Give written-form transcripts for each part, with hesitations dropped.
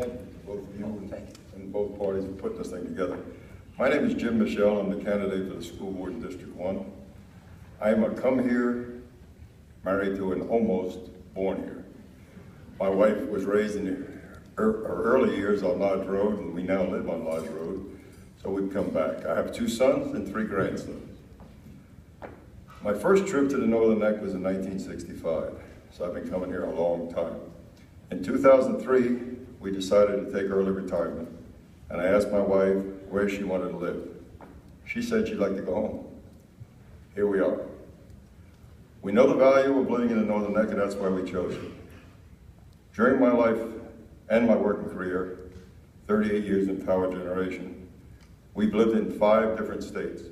Thank you to both of you and both parties for putting this thing together. My name is Jim Michel. I'm the candidate for the school board in District 1. I am a come here, married to and almost born here. My wife was raised in her early years on Lodge Road, and we now live on Lodge Road, so we've come back. I have 2 sons and 3 grandsons. My first trip to the Northern Neck was in 1965, so I've been coming here a long time. In 2003, we decided to take early retirement, and I asked my wife where she wanted to live. She said she'd like to go home. Here we are. We know the value of living in the Northern Neck, and that's why we chose it. During my life and my working career, 38 years in power generation, we've lived in 5 different states.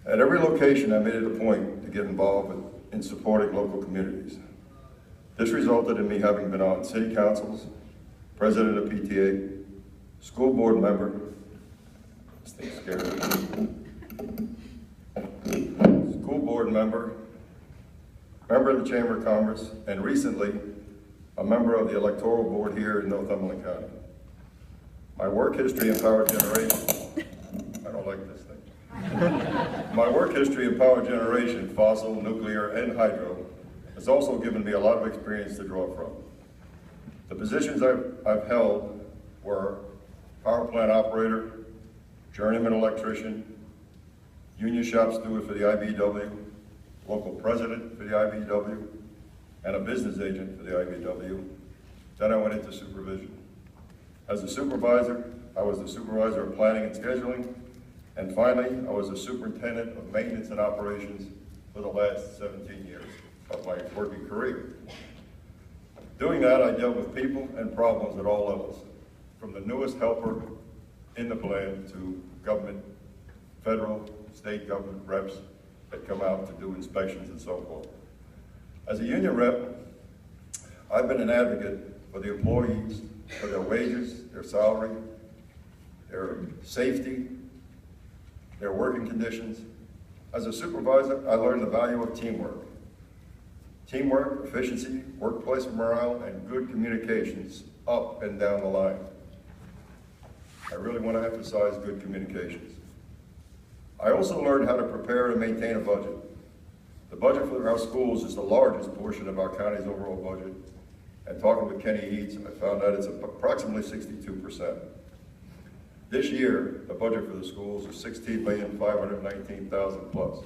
At every location, I made it a point to get involved in supporting local communities. This resulted in me having been on city councils, president of PTA, school board member, this thing's scary, school board member of the Chamber of Commerce, and recently, a member of the electoral board here in Northumberland County. My work history in power generation, I don't like this thing. My work history in power generation, fossil, nuclear, and hydro, has also given me a lot of experience to draw from. The positions I've held were power plant operator, journeyman electrician, union shop steward for the IBEW, local president for the IBEW, and a business agent for the IBEW. Then I went into supervision. As a supervisor, I was the supervisor of planning and scheduling, and finally, I was the superintendent of maintenance and operations for the last 17 years of my working career. Doing that, I dealt with people and problems at all levels, from the newest helper in the plant to government, federal, state government reps that come out to do inspections and so forth. As a union rep, I've been an advocate for the employees, for their wages, their salary, their safety, their working conditions. As a supervisor, I learned the value of teamwork. Teamwork, efficiency, workplace morale, and good communications up and down the line. I really want to emphasize good communications. I also learned how to prepare and maintain a budget. The budget for our schools is the largest portion of our county's overall budget. And talking with Kenny Eads, I found out it's approximately 62%. This year, the budget for the schools is $16,519,000 plus.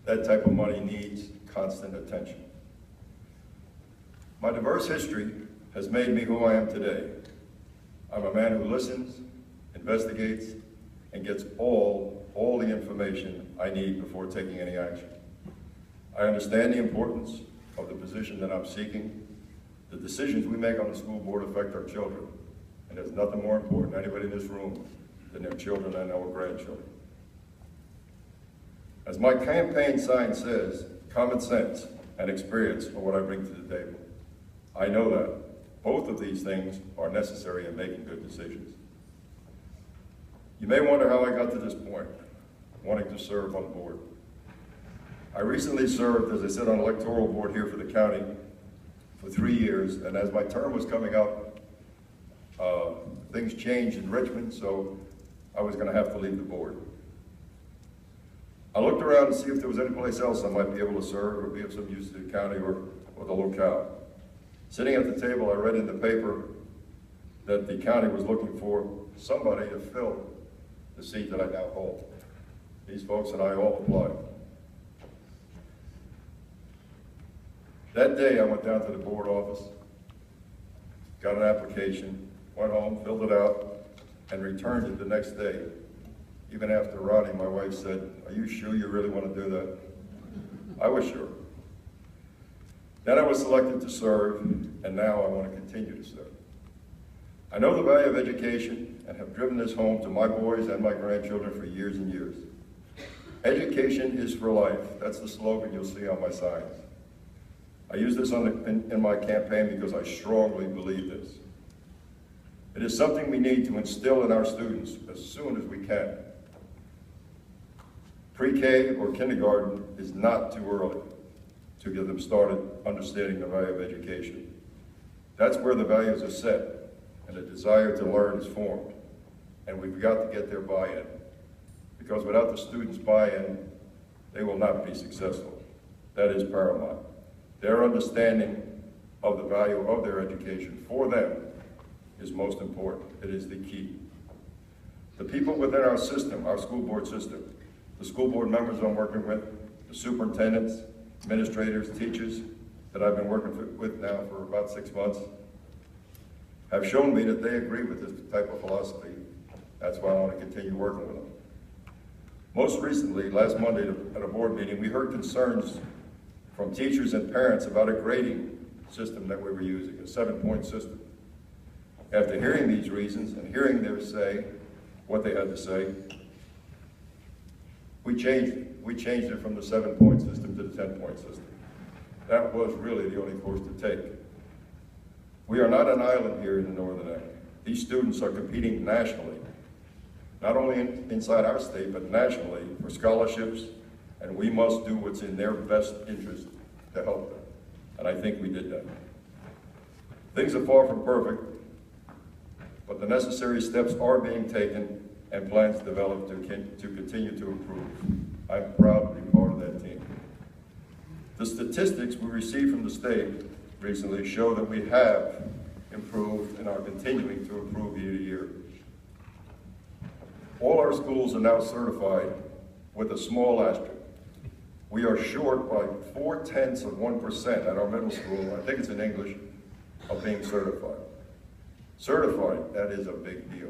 That type of money needs constant attention. My diverse history has made me who I am today. I'm a man who listens, investigates, and gets all the information I need before taking any action. I understand the importance of the position that I'm seeking. The decisions we make on the school board affect our children, and there's nothing more important to anybody in this room than their children and our grandchildren. As my campaign sign says, common sense and experience are what I bring to the table. I know that both of these things are necessary in making good decisions. You may wonder how I got to this point, wanting to serve on the board. I recently served, as I said, on electoral board here for the county for 3 years, and as my term was coming up, things changed in Richmond, so I was going to have to leave the board. I looked around to see if there was any place else I might be able to serve or be of some use to the county or the locale. Sitting at the table, I read in the paper that the county was looking for somebody to fill the seat that I now hold. These folks and I all applied. That day, I went down to the board office, got an application, went home, filled it out, and returned it the next day. Even after Ronnie, my wife, said, "Are you sure you really want to do that?" I was sure. Then I was selected to serve, and now I want to continue to serve. I know the value of education and have driven this home to my boys and my grandchildren for years and years. Education is for life. That's the slogan you'll see on my signs. I use this in my campaign because I strongly believe this. It is something we need to instill in our students as soon as we can. Pre-K or kindergarten is not too early to get them started understanding the value of education. That's where the values are set and the desire to learn is formed. And we've got to get their buy-in, because without the students' buy-in, they will not be successful. That is paramount. Their understanding of the value of their education for them is most important. It is the key. The people within our system, our school board system, the school board members I'm working with, the superintendents, administrators, teachers that I've been working with now for about 6 months, have shown me that they agree with this type of philosophy. That's why I want to continue working with them. Most recently, last Monday at a board meeting, we heard concerns from teachers and parents about a grading system that we were using, a 7-point system. After hearing these reasons and hearing their say, what they had to say, we changed it. We changed it from the 7-point system to the 10-point system. That was really the only course to take. We are not an island here in the Northern End. These students are competing nationally, not only inside our state, but nationally for scholarships, and we must do what's in their best interest to help them. And I think we did that. Things are far from perfect, but the necessary steps are being taken and plans developed to continue to improve. I'm proud to be part of that team. The statistics we received from the state recently show that we have improved and are continuing to improve year to year. All our schools are now certified with a small asterisk. We are short by 0.4% at our middle school, I think it's in English, of being certified. Certified, that is a big deal.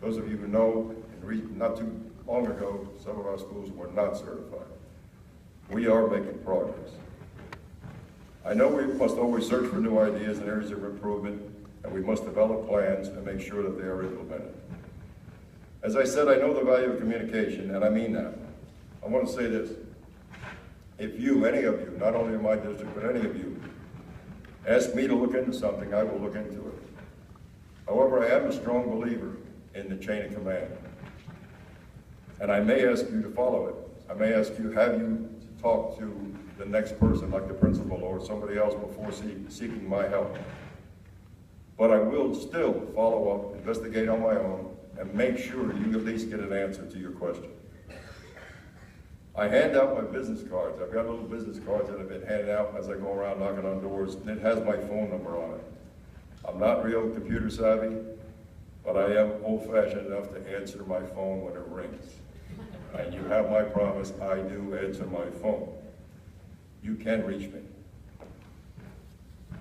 Those of you who know, not too long ago, some of our schools were not certified. We are making progress. I know we must always search for new ideas and areas of improvement, and we must develop plans and make sure that they are implemented. As I said, I know the value of communication, and I mean that. I want to say this. If you, any of you, not only in my district, but any of you, ask me to look into something, I will look into it. However, I am a strong believer in the chain of command. And I may ask you to follow it. I may ask you, have you talked to the next person, like the principal or somebody else, before seeking my help? But I will still follow up, investigate on my own, and make sure you at least get an answer to your question. I hand out my business cards. I've got little business cards that I've been handing out as I go around knocking on doors, and it has my phone number on it. I'm not real computer savvy, but I am old-fashioned enough to answer my phone when it rings. And you have my promise, I do answer my phone. You can reach me.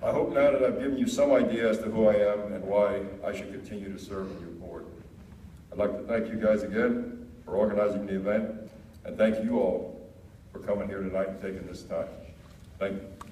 I hope now that I've given you some idea as to who I am and why I should continue to serve on your board. I'd like to thank you guys again for organizing the event, and thank you all for coming here tonight and taking this time. Thank you.